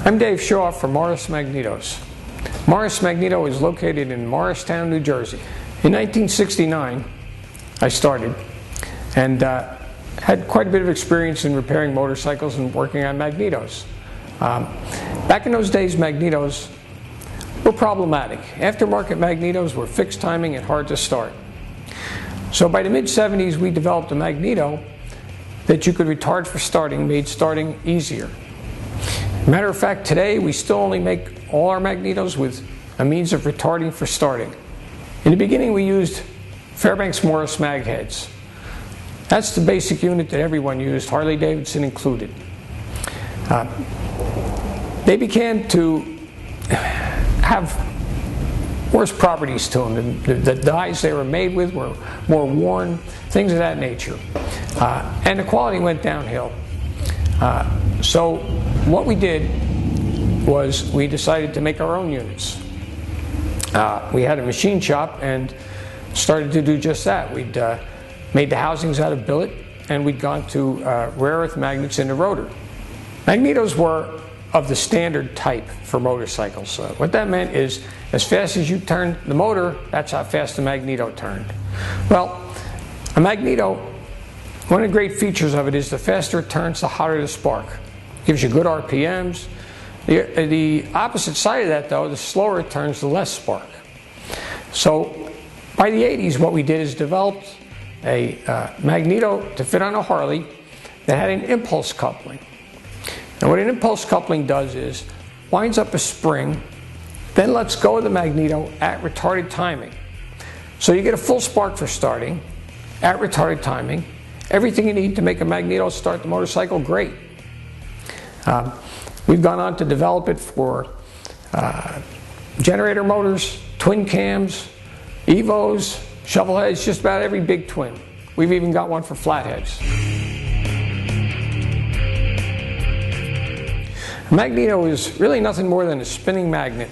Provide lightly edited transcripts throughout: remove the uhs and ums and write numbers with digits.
I'm Dave Shaw from Morris Magnetos. Morris Magneto is located in Morristown, New Jersey. In 1969, I started and had quite a bit of experience in repairing motorcycles and working on Magnetos. Back in those days, Magnetos were problematic. Aftermarket Magnetos were fixed timing and hard to start. So by the mid-70s, we developed a Magneto that you could retard for starting, made starting easier. Matter of fact, today we still only make all our Magnetos with a means of retarding for starting. In the beginning, we used Fairbanks Morris mag heads. That's the basic unit that everyone used, Harley Davidson included. They began to have worse properties to them. The dyes they were made with were more worn, things of that nature. And the quality went downhill. So what we did was we decided to make our own units. We had a machine shop and started to do just that. We'd made the housings out of billet, and we'd gone to rare earth magnets in the rotor. Magnetos were of the standard type for motorcycles. What that meant is, as fast as you turned the motor, that's how fast the Magneto turned. Well, a Magneto, one of the great features of it is the faster it turns, the hotter the spark. Gives you good RPMs. The opposite side of that, though, the slower it turns, the less spark. So by the 80s, what we did is developed a Magneto to fit on a Harley that had an impulse coupling. And what an impulse coupling does is winds up a spring, then lets go of the Magneto at retarded timing. So you get a full spark for starting at retarded timing. Everything you need to make a Magneto start the motorcycle great. We've gone on to develop it for generator motors, twin cams, Evos, shovel heads, just about every big twin. We've even got one for flatheads. A Magneto is really nothing more than a spinning magnet.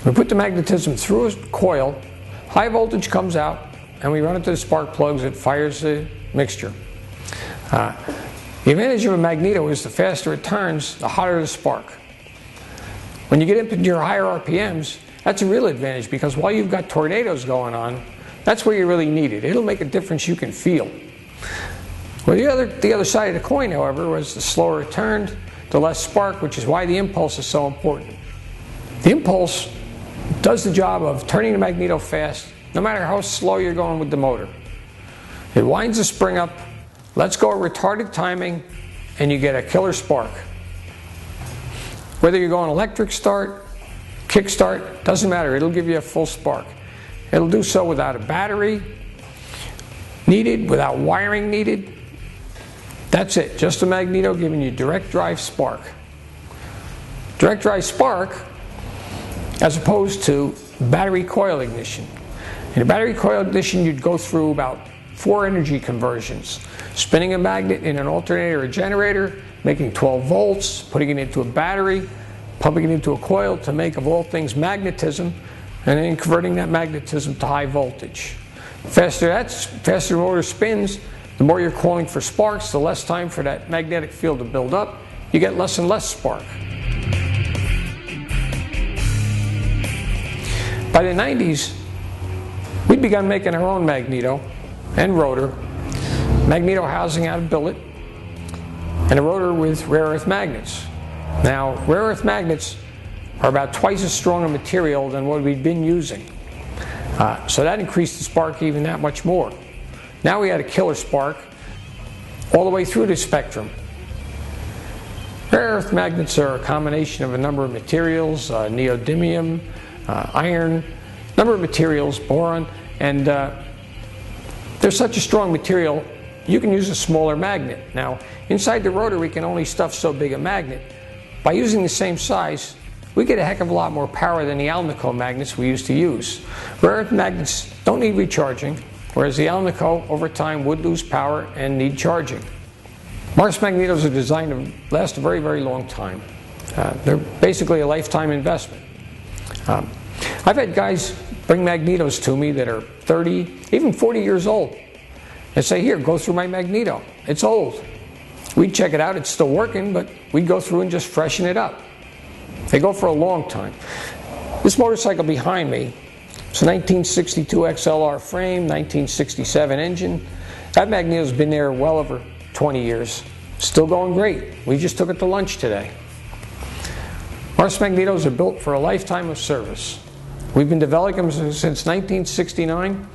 We put the magnetism through a coil, high voltage comes out, and we run it to the spark plugs, it fires the mixture. The advantage of a Magneto is the faster it turns, the hotter the spark. When you get into your higher RPMs, that's a real advantage, because while you've got tornadoes going on, that's where you really need it. It'll make a difference you can feel. Well, the other side of the coin, however, was the slower it turned, the less spark, which is why the impulse is so important. The impulse does the job of turning the Magneto fast, no matter how slow you're going with the motor. It winds the spring up, lets go at retarded timing, and you get a killer spark. Whether you're going electric start, kick start, doesn't matter, it'll give you a full spark. It'll do so without a battery needed, without wiring needed. That's it, just a Magneto giving you direct drive spark. Direct drive spark as opposed to battery coil ignition. In a battery coil ignition, you'd go through about 4 energy conversions. Spinning a magnet in an alternator or generator, making 12 volts, putting it into a battery, pumping it into a coil to make, of all things, magnetism, and then converting that magnetism to high voltage. Faster the motor spins, the more you're coiling for sparks, the less time for that magnetic field to build up. You get less and less spark. By the 90s, we'd begun making our own Magneto and rotor, Magneto housing out of billet, and a rotor with rare earth magnets. Now, rare earth magnets are about twice as strong a material than what we'd been using. So that increased the spark even that much more. Now we had a killer spark all the way through the spectrum. Rare earth magnets are a combination of a number of materials, neodymium, iron, number of materials, boron, and they're such a strong material, you can use a smaller magnet. Now, inside the rotor, we can only stuff so big a magnet. By using the same size, we get a heck of a lot more power than the Alnico magnets we used to use. Rare earth magnets don't need recharging, whereas the Alnico, over time, would lose power and need charging. Morris Magnetos are designed to last a very, very long time. They're basically a lifetime investment. I've had guys bring Magnetos to me that are 30, even 40 years old, and say, here, go through my Magneto. It's old. We'd check it out, it's still working, but we'd go through and just freshen it up. They go for a long time. This motorcycle behind me, it's a 1962 XLR frame, 1967 engine. That Magneto's been there well over 20 years. Still going great. We just took it to lunch today. Our Magnetos are built for a lifetime of service. We've been developing them since 1969,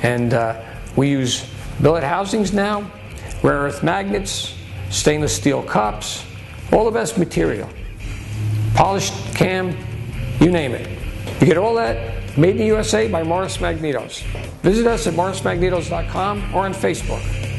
and we use billet housings now, rare earth magnets, stainless steel cups, all the best material. Polished cam, you name it. You get all that made in the USA by Morris Magnetos. Visit us at morrismagnetos.com or on Facebook.